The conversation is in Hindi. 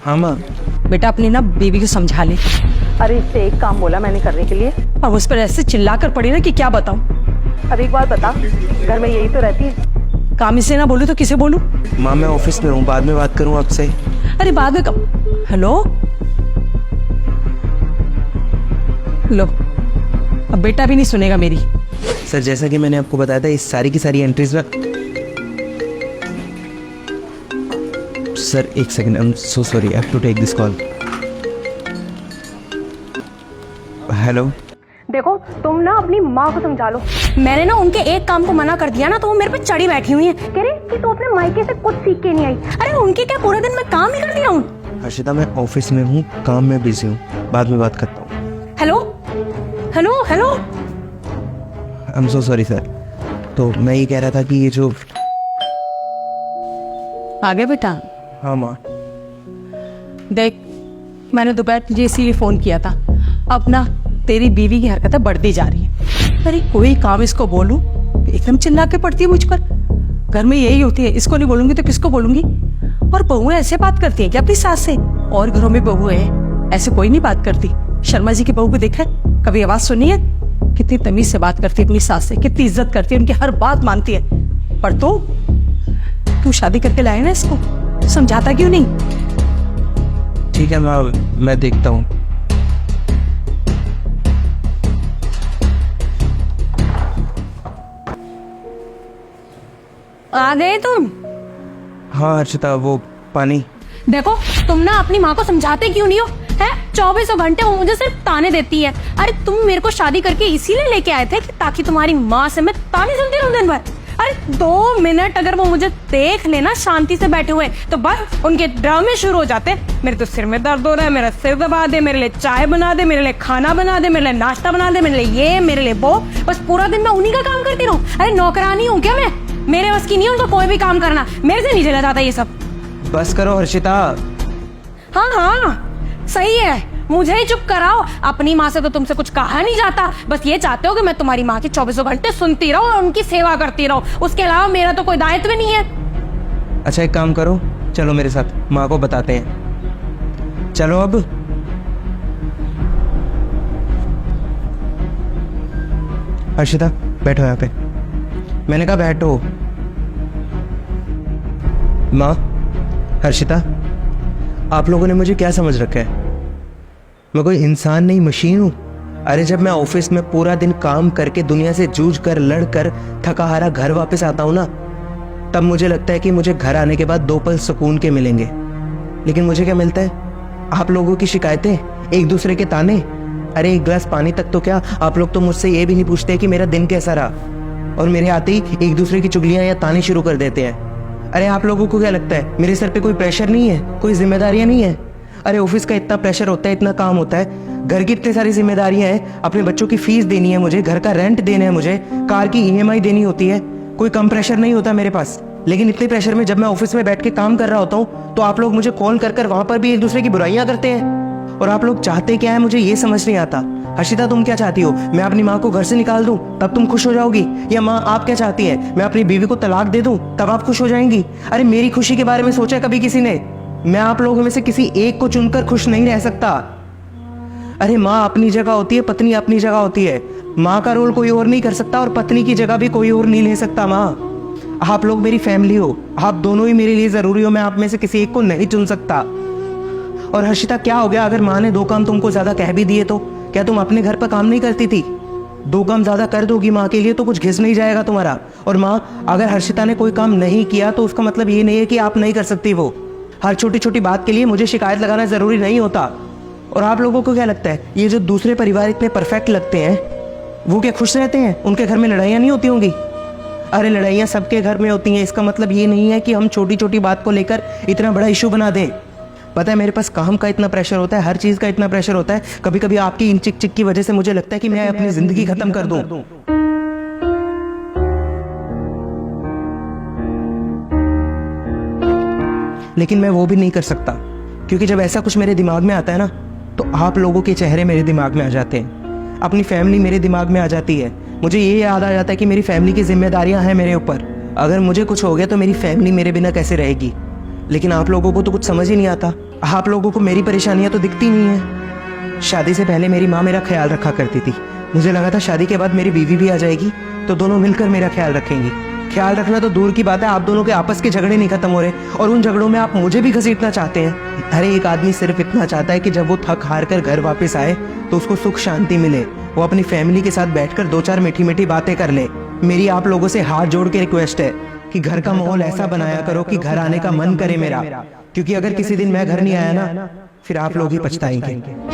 हाँ माँ। बेटा अपनी ना बीवी को समझा ले। अरे इससे एक काम बोला मैंने करने के लिए और उस पर ऐसे चिल्ला कर पड़ी ना कि क्या बताऊं। अब एक बात बता, घर में यही तो रहती है। काम इसे ना बोलूं तो किसे बोलूं? माँ मैं ऑफिस में हूँ, बाद में बात करूँ आपसे। अरे बाद में कब? हेलो लो, अब बेटा भी नहीं सुनेगा मेरी। सर जैसा कि मैंने आपको बताया था, इस सारी की सारी एंट्रीज में। सर एक second, I am so sorry, I have to take this call. Hello. देखो तुम ना अपनी माँ को समझा लो। मैंने ना उनके एक काम को मना कर दिया ना तो वो मेरे पे चढ़ी बैठी हुई है। कह रही कि तू अपने मायके से कुछ सीख के नहीं आई। अरे उनके क्या पूरे दिन मैं काम ही करती रहूं? हर्षिता मैं ऑफिस में हूँ, काम में बिजी हूँ, बाद में बात करता हूँ। Hello hello hello. I am so sorry sir. तो मैं ये कह रहा था कि ये जो। आ गया बेटा? हाँ माँ। देख मैंने दोपहर तुझे इसीलिए फोन किया था। अब ना तेरी बीवी की हरकतें बढ़ती जा रही है। अरे कोई काम इसको बोलूं एकदम चिल्ला के पड़ती है मुझ पर। घर में यही होती है, इसको नहीं बोलूंगी तो किसको बोलूंगी? और बहुएं ऐसे बात करती हैं क्या अपनी सास से? और घरों में बहुएं हैं ऐसे कोई नहीं बात करती। शर्मा जी की बहू को देखा है, कभी आवाज सुनी है? कितनी तमीज से बात करती है अपनी सास से, कितनी इज्जत करती है, उनकी हर बात मानती है। पर तू शादी करके लाए ना इसको, समझाता क्यों नहीं? ठीक है माँ, मैं देखता हूँ। आ गए तुम? हाँ हर्षिता, वो पानी। देखो तुम ना अपनी माँ को समझाते क्यों नहीं हो? है 24 घंटे वो मुझे सिर्फ ताने देती है। अरे तुम मेरे को शादी करके इसीलिए लेके आए थे कि ताकि तुम्हारी माँ से मैं ताने सुनती रहूं दिन भर। अरे 2 मिनट अगर वो मुझे देख लेना शांति से बैठे हुए तो बस उनके ड्रामे शुरू हो जाते। मेरे तो सिर में दर्द हो रहा है, मेरा सिर दबा दे, मेरे लिए चाय बना दे, मेरे लिए खाना बना दे, मेरे लिए नाश्ता बना दे, मेरे लिए ये, मेरे लिए वो। बस पूरा दिन मैं उन्हीं का काम करती रहूं। अरे नौकरानी हूँ क्या मैं? मेरे बस की नहीं उनका कोई भी काम करना। मेरे से नहीं चला जाता ये सब। बस करो हर्षिता। हाँ हाँ सही है, मुझे ही चुप कराओ। अपनी माँ से तो तुमसे कुछ कहा नहीं जाता। बस ये चाहते हो कि मैं तुम्हारी माँ की 24 घंटे सुनती रहूं और उनकी सेवा करती रहूं। उसके अलावा मेरा तो कोई दायित्व नहीं है। अच्छा एक काम करो, चलो मेरे साथ, माँ को बताते हैं। चलो अब। हर्षिता बैठो यहाँ पे। मैंने कहा बैठो। माँ, हर्षिता, आप लोगों ने मुझे क्या समझ रखा है? मैं कोई इंसान नहीं, मशीन हूँ। अरे जब मैं ऑफिस में पूरा दिन काम करके दुनिया से जूझ कर लड़ कर थका हारा घर वापस आता हूँ ना, तब मुझे लगता है कि मुझे घर आने के बाद 2 पल सुकून के मिलेंगे। लेकिन मुझे क्या मिलता है? आप लोगों की शिकायतें, एक दूसरे के ताने। अरे एक गिलास पानी तक तो क्या, आप लोग तो मुझसे ये भी नहीं पूछते कि मेरा दिन कैसा रहा। और मेरे आते ही एक दूसरे की चुगलियां या ताने शुरू कर देते हैं। अरे आप लोगों को क्या लगता है मेरे सर पे कोई प्रेशर नहीं है, कोई जिम्मेदारियां नहीं है? अरे ऑफिस का इतना प्रेशर होता है, इतना काम होता है, घर की इतनी सारी जिम्मेदारियां हैं। अपने बच्चों की फीस देनी है मुझे, घर का रेंट देना है मुझे, कार की EMI देनी होती है। कोई कम प्रेशर नहीं होता मेरे पास। लेकिन इतने प्रेशर में जब मैं ऑफिस में बैठ के काम कर रहा होता हूँ तो आप लोग मुझे कॉल कर कर वहां पर भी एक दूसरे की बुराइयां करते हैं। और आप लोग चाहते क्या है मुझे ये समझ नहीं आता। हर्षिता तुम क्या चाहती हो? मैं अपनी माँ को घर से निकाल दूं तब तुम खुश हो जाओगी? या माँ आप क्या चाहती हैं? मैं अपनी बीवी को तलाक दे दूं तब आप खुश हो जाएंगी? अरे मेरी खुशी के बारे में सोचा कभी किसी ने? मैं आप लोगों में से किसी एक को चुनकर खुश नहीं रह सकता। अरे माँ अपनी जगह होती है, पत्नी अपनी जगह होती है। माँ का रोल कोई और नहीं कर सकता और पत्नी की जगह भी कोई और नहीं ले सकता। माँ आप लोग मेरी फैमिली हो, आप दोनों ही मेरे लिए जरूरी हो। मैं आप में से किसी एक को नहीं चुन सकता। और हर्षिता क्या हो गया अगर माँ ने 2 काम तुमको ज्यादा कह भी दिए तो? क्या तुम अपने घर पर काम नहीं करती थी? 2 काम ज्यादा कर दोगी माँ के लिए तो कुछ घिस नहीं जाएगा तुम्हारा। और माँ अगर हर्षिता ने कोई काम नहीं किया तो उसका मतलब ये नहीं है कि आप नहीं कर सकती वो। हर छोटी छोटी बात के लिए मुझे शिकायत लगाना जरूरी नहीं होता। और आप लोगों को क्या लगता है ये जो दूसरे परिवार इतने परफेक्ट लगते हैं वो क्या खुश रहते हैं? उनके घर में लड़ाइयाँ नहीं होती होंगी? अरे लड़ाइयाँ सबके घर में होती हैं। इसका मतलब ये नहीं है कि हम छोटी छोटी बात को लेकर इतना बड़ा इशू बना दें। पता है मेरे पास काम का इतना प्रेशर होता है, हर चीज का इतना प्रेशर होता है, कभी कभी आपकी इन चिक चिक की वजह से मुझे लगता है कि मैं अपनी जिंदगी खत्म कर दूं। लेकिन मैं वो भी नहीं कर सकता क्योंकि जब ऐसा कुछ मेरे दिमाग में आता है ना तो आप लोगों के चेहरे मेरे दिमाग में आ जाते हैं, अपनी फैमिली मेरे दिमाग में आ जाती है। मुझे ये याद आ जाता है कि मेरी फैमिली की जिम्मेदारियां हैं मेरे ऊपर। अगर मुझे कुछ हो गया तो मेरी फैमिली मेरे बिना कैसे रहेगी? लेकिन आप लोगों को तो कुछ समझ ही नहीं आता। आप लोगों को मेरी परेशानियां तो दिखती नहीं है। शादी से पहले मेरी माँ मेरा ख्याल रखा करती थी। मुझे लगा था शादी के बाद मेरी बीवी भी आ जाएगी तो दोनों मिलकर मेरा ख्याल रखेंगी। ख्याल रखना तो दूर की बात है, आप दोनों के आपस के झगड़े नहीं खत्म हो रहे और उन झगड़ों में आप मुझे भी घसीटना चाहते हैं। अरे एक आदमी सिर्फ इतना चाहता है कि जब वो थक हार कर घर वापस आए तो उसको सुख शांति मिले, वो अपनी फैमिली के साथ बैठकर 2-4 मीठी मीठी बातें कर ले। मेरी आप लोगों से हाथ जोड़ के रिक्वेस्ट है कि घर का माहौल ऐसा बनाया करो कि घर आने का मन करे मेरा, क्योंकि अगर किसी दिन मैं घर नहीं आया ना फिर आप लोग ही पछताएंगे।